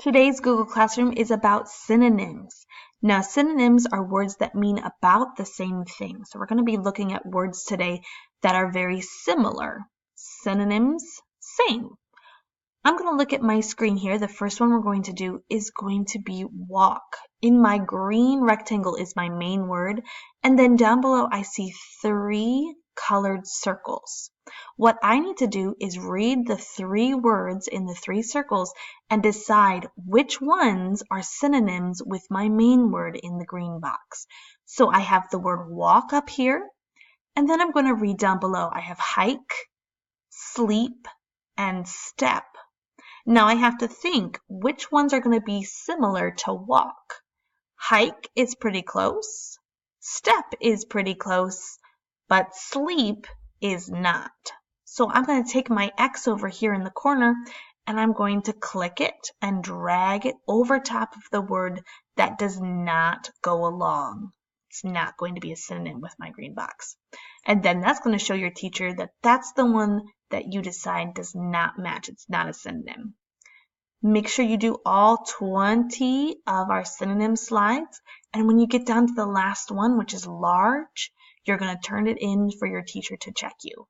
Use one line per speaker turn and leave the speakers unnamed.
Today's Google Classroom is about synonyms. Now, synonyms are words that mean about the same thing. So we're going to be looking at words today that are very similar. Synonyms, same. I'm going to look at my screen here. The first one we're going to do is going to be walk. In my green rectangle is my main word, and then down below I see 3 colored circles. What I need to do is read the 3 words in the 3 circles and decide which ones are synonyms with my main word in the green box. So I have the word walk up here, and then I'm going to read down below. I have hike, sleep, and step. Now I have to think which ones are going to be similar to walk. Hike is pretty close, step is pretty close, but sleep is not. So I'm going to take my X over here in the corner and I'm going to click it and drag it over top of the word that does not go along. It's not going to be a synonym with my green box. And then that's going to show your teacher that that's the one that you decide does not match. It's not a synonym. Make sure you do all 20 of our synonym slides. And when you get down to the last one, which is large, you're going to turn it in for your teacher to check you.